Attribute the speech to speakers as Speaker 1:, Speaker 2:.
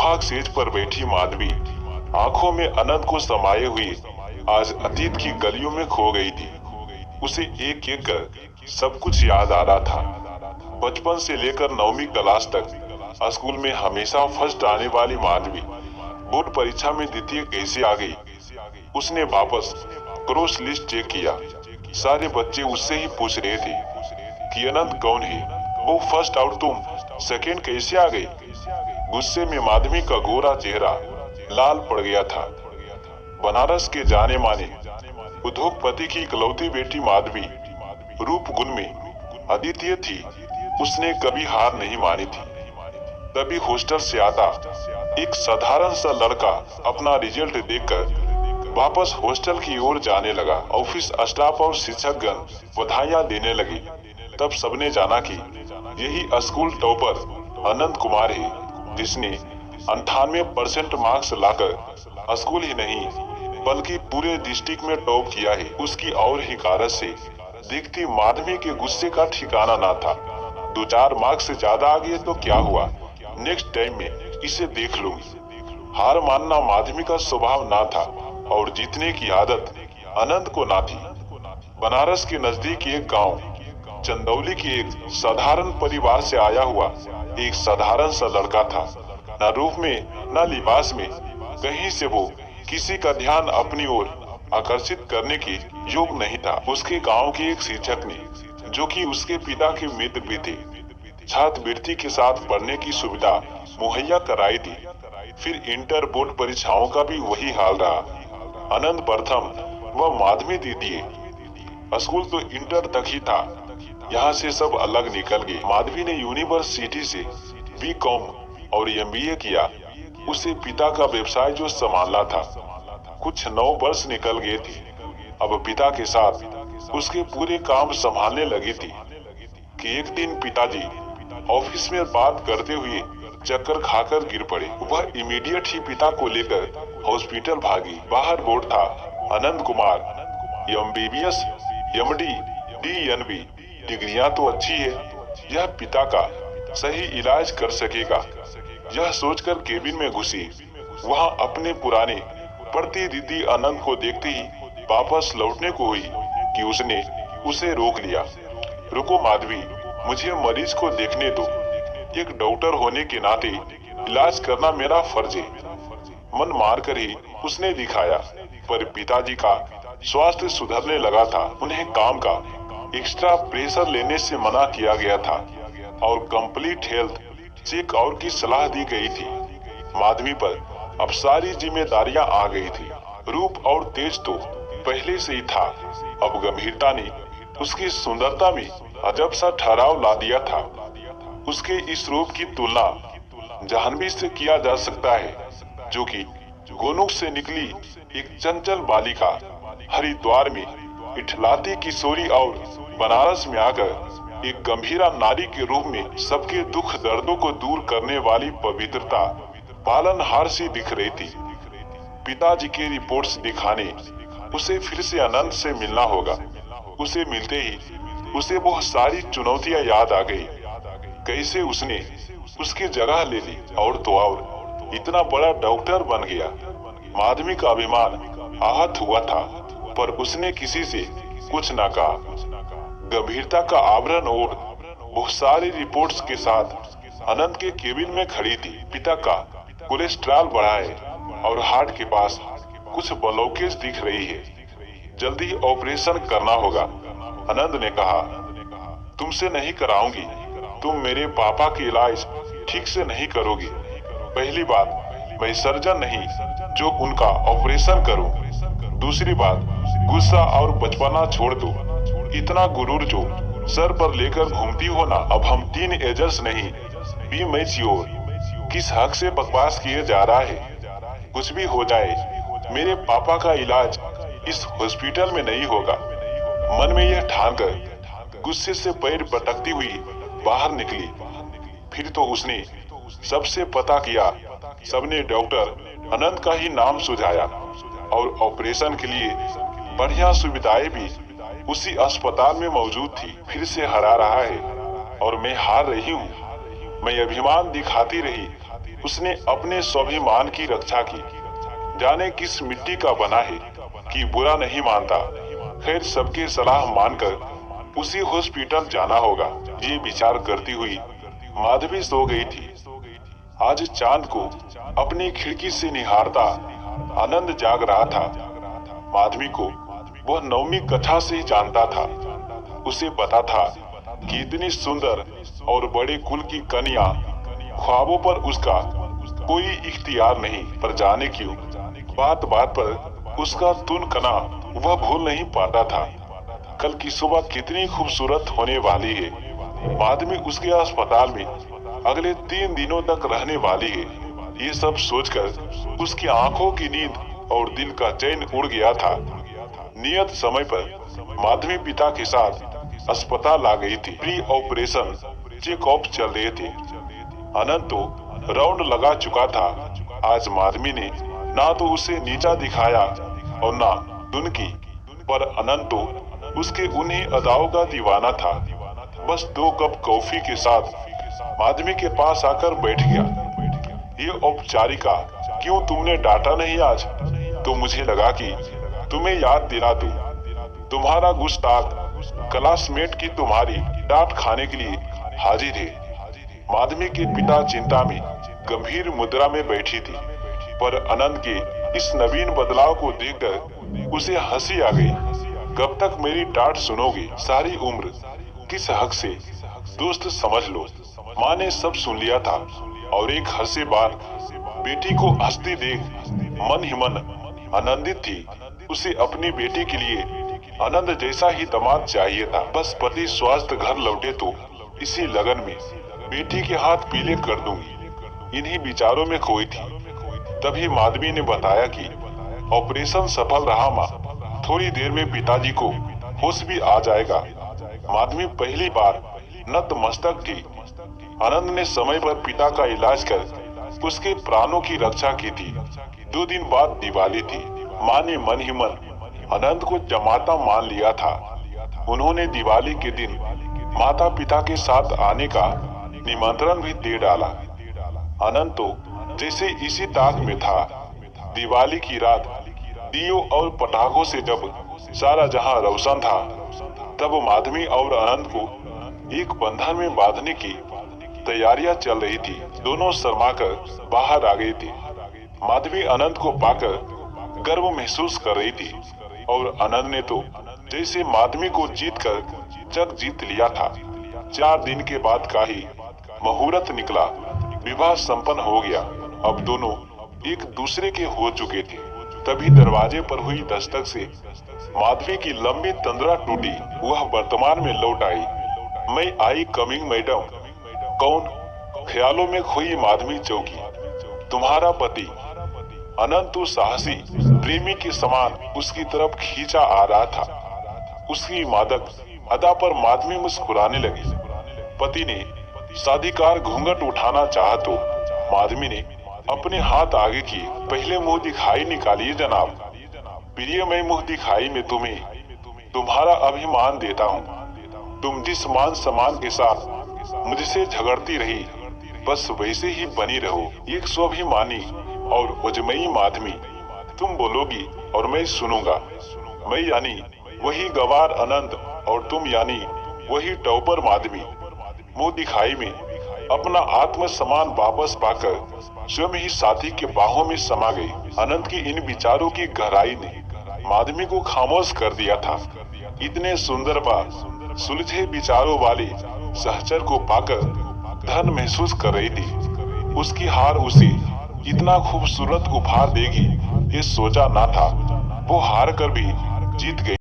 Speaker 1: सुहाग सेज पर बैठी माधवी आंखों में अनंत को समाये हुए आज अतीत की गलियों में खो गई थी। उसे एक एक कर सब कुछ याद आ रहा था। बचपन से लेकर 9वीं क्लास तक स्कूल में हमेशा फर्स्ट आने वाली माधवी बोर्ड परीक्षा में द्वितीय कैसे आ गई। उसने वापस क्रॉस लिस्ट चेक किया। सारे बच्चे उससे ही पूछ रहे थे कि अनंत कौन है, वो फर्स्ट आउट, तुम सेकेंड कैसे आ गई। गुस्से में माधवी का गोरा चेहरा लाल पड़ गया था। बनारस के जाने माने उद्योगपति की इकलौती बेटी माधवी रूप गुण में अद्वितीय थी। उसने कभी हार नहीं मानी थी। तभी हॉस्टल से आता एक साधारण सा लड़का अपना रिजल्ट देखकर वापस हॉस्टल की ओर जाने लगा। ऑफिस स्टाफ और शिक्षकगण बधाइयां देने लगे। तब सबने जाना कि यही स्कूल टॉपर अनंत कुमार है, जिसने 98% मार्क्स लाकर स्कूल ही नहीं बल्कि पूरे डिस्ट्रिक्ट में टॉप किया है। उसकी और हिकारत से देखती माधवी के गुस्से का ठिकाना ना था। 2-4 मार्क्स से ज्यादा आ गए तो क्या हुआ, नेक्स्ट टाइम में इसे देख लूंगी। हार मानना माधवी का स्वभाव ना था और जीतने की आदत अनंत को ना थी। बनारस के नजदीक एक गांव चंदौली के एक साधारण परिवार से आया हुआ एक साधारण सा लड़का था। न रूप में न लिबास में कहीं से वो किसी का ध्यान अपनी ओर आकर्षित करने के योग नहीं था। उसके गांव के एक शिक्षक ने, जो कि उसके पिता के मित्र भी थे, छात्रवृत्ति के साथ पढ़ने की सुविधा मुहैया कराई थी। फिर इंटर बोर्ड परीक्षाओं का भी वही हाल रहा। अनंत प्रथम व माधवी द्वितीय। स्कूल तो इंटर तक ही था, यहाँ से सब अलग निकल गए। माधवी ने यूनिवर्सिटी से बीकॉम और एमबीए किया। उसे पिता का व्यवसाय जो संभालना था। कुछ 9 वर्ष निकल गए थे। अब पिता के साथ उसके पूरे काम संभालने लगी थी कि एक दिन पिताजी ऑफिस में बात करते हुए चक्कर खाकर गिर पड़े। वह इमीडिएट ही पिता को लेकर हॉस्पिटल भागी। बाहर बोर्ड था, अनंत कुमार एमबीबीएस, एमडी, डीएनबी डिग्रियां तो अच्छी है, यह पिता का सही इलाज कर सकेगा। यह सोचकर केबिन में घुसी। वहां अपने पुराने प्रतिनिधि अनंत को देखते ही वापस लौटने को हुई कि उसने उसे रोक लिया। रुको माधवी, मुझे मरीज को देखने दो। एक डॉक्टर होने के नाते इलाज करना मेरा फर्ज है। मन मार कर ही उसने दिखाया, पर पिताजी का स्वास्थ्य सुधरने लगा था। उन्हें काम का एक्स्ट्रा प्रेशर लेने से मना किया गया था और कंप्लीट हेल्थ चेक और की सलाह दी गई थी। माधवी पर अब सारी जिम्मेदारियां आ गई थी। रूप और तेज तो पहले से ही था, अब गंभीरता ने उसकी सुंदरता में अजब सा ठहराव ला दिया था। उसके इस रूप की तुलना जाह्नवी से किया जा सकता है, जो कि गोनुक से निकली एक चंचल बालिका हरिद्वार में इठलाती किशोरी और बनारस में आकर एक गंभीरा नारी के रूप में सबके दुख दर्दों को दूर करने वाली पवित्रता पालनहार सी दिख रही थी। पिताजी के रिपोर्ट्स दिखाने उसे फिर से अनंत से मिलना होगा। उसे मिलते ही उसे वो सारी चुनौतियां याद आ गई। कैसे उसने उसकी जगह ले ली और तो और इतना बड़ा डॉक्टर बन गया। माधवी का अभिमान आहत हुआ था, पर उसने किसी से कुछ न कहा। गंभीरता का आवरण और बहुत सारी रिपोर्ट्स के साथ अनंत के केबिन में खड़ी थी। पिता का कोलेस्ट्रॉल बढ़ा है और हार्ट के पास कुछ ब्लॉकेज दिख रही है। जल्दी ऑपरेशन करना होगा। अनंत ने कहा, तुमसे नहीं कराऊंगी। तुम मेरे पापा की इलाज ठीक से नहीं करोगी। पहली बात, मैं सर्जन नहीं जो उनका ऑपरेशन करूं। दूसरी बात, गुस्सा और बचपना छोड़ दो। इतना गुरूर जो सर पर लेकर घूमती हो ना। अब हम टीन एजर्स नहीं, बी मैच्योर। किस हक से बकवास किए जा रहा है। कुछ भी हो जाए, मेरे पापा का इलाज इस हॉस्पिटल में नहीं होगा। मन में यह ठान कर गुस्से से पैर पटकती हुई बाहर निकली। फिर तो उसने सबसे पता किया। सबने डॉक्टर अनंत का ही नाम सुझाया और ऑपरेशन के लिए बढ़िया सुविधाएं भी उसी अस्पताल में मौजूद थी। फिर से हरा रहा है और मैं हार रही हूँ। मैं अभिमान दिखाती रही, उसने अपने स्वाभिमान की रक्षा की। जाने किस मिट्टी का बना है कि बुरा नहीं मानता। खैर, सबके सलाह मानकर उसी हॉस्पिटल जाना होगा, ये विचार करती हुई माधवी सो गई थी। आज चांद को अपनी खिड़की से निहारता आनंद जाग रहा था। माधवी को वह नवमी कक्षा से ही जानता था। उसे पता था कि इतनी सुंदर और बड़े कुल की कन्या ख्वाबों पर उसका कोई इख्तियार नहीं। पर जाने क्यों बात बात पर उसका तुनकना वह भूल नहीं पाता था। कल की सुबह कितनी खूबसूरत होने वाली है। माधवी उसके अस्पताल में अगले 3 दिनों तक रहने वाली है। ये सब सोचकर उसकी आंखों की नींद और दिल का चैन उड़ गया था। नियत समय पर माधवी पिता के साथ अस्पताल आ गई थी। प्री ऑपरेशन चेकअप चल रहे थे। अनंत तो राउंड लगा चुका था। आज माधवी ने ना तो उसे नीचा दिखाया और ना दुनकी, पर अनंत तो उसके उन्हीं अदाओं का दीवाना था। बस 2 कप कॉफी के साथ माधवी के पास आकर बैठ गया। ये औपचारिका, क्यों तुमने डांटा नहीं आज? तो मुझे लगा कि तुम्हें याद दिला दूं। तुम्हारा गुस्ताख क्लासमेट की तुम्हारी डांट खाने के लिए हाजिर है। माधवी के पिता चिंता में गंभीर मुद्रा में बैठी थी, पर अनंत के इस नवीन बदलाव को देखकर उसे हंसी आ गई। कब तक मेरी डांट सुनोगे? सारी उम्र किस हक से? दोस्त समझ लो। माँ ने सब सुन लिया था और एक हंसे बार बेटी को हंसती देख मन ही मन आनंदित थी। उसे अपनी बेटी के लिए आनंद जैसा ही दामाद चाहिए था। बस पति स्वस्थ घर लौटे तो इसी लगन में बेटी के हाथ पीले कर दूंगी। इन्हीं विचारों में खोई थी। तभी माधवी ने बताया कि ऑपरेशन सफल रहा माँ। थोड़ी देर में पिताजी को होश भी आ जाएगा। माधवी पहली बार नतमस्तक थी। आनंद ने समय पर पिता का इलाज कर उसके प्राणों की रक्षा की थी। 2 दिन बाद दिवाली थी। माँ ने मन ही मन अनंत को जमाता मान लिया था। उन्होंने दिवाली के दिन माता पिता के साथ आने का निमंत्रण भी दे डाला। अनंत तो जैसे इसी ताक में था। दिवाली की रात दियो और पटाखों से जब सारा जहां रोशन था, तब माधवी और अनंत को एक बंधन में बांधने की तैयारियां चल रही थी। दोनों शर्माकर बाहर आ गए थे। माधवी अनंत को पाकर गर्व महसूस कर रही थी और अनंत ने तो जैसे माधवी को जीतकर जग जीत लिया था। 4 दिन के बाद का ही मुहूर्त निकला। विवाह संपन्न हो गया। अब दोनों एक दूसरे के हो चुके थे। तभी दरवाजे पर हुई दस्तक से माधवी की लंबी तंद्रा टूटी। वह वर्तमान में लौट आई। मैं आई कमिंग मैडम। कौन? ख्यालों में खोई माधवी चौकी। तुम्हारा पति। अनंत तो साहसी प्रेमी के समान उसकी तरफ खींचा आ रहा था। उसकी मादक अदा पर माधवी मुस्कुराने लगी। पति ने साधिकार घूंघट उठाना चाहा तो माधवी ने अपने हाथ आगे किए। पहले मुंह दिखाई निकालिए जनाब। प्रिय, मैं मुंह दिखाई में तुम्हें तुम्हारा अभिमान देता हूँ। तुम जिस मान सम्मान के साथ मुझसे झगड़ती रही, बस वैसे ही बनी रहो। एक स्वाभिमानी और उजमई माधवी। तुम बोलोगी और मैं सुनूंगा। मैं यानी वही गवार अनंत और तुम यानी वही टॉपर माधवी। मुंह दिखाई में अपना आत्म सम्मान वापस पाकर स्वयं ही साथी के बाहों में समा गई। अनंत की इन विचारों की गहराई ने माधवी को खामोश कर दिया था। इतने सुंदर व सुलझे विचारों वाले सहचर को पाकर धन महसूस कर रही थी। उसकी हार उसे इतना खूबसूरत उपहार देगी ये सोचा ना था। वो हार कर भी जीत गई।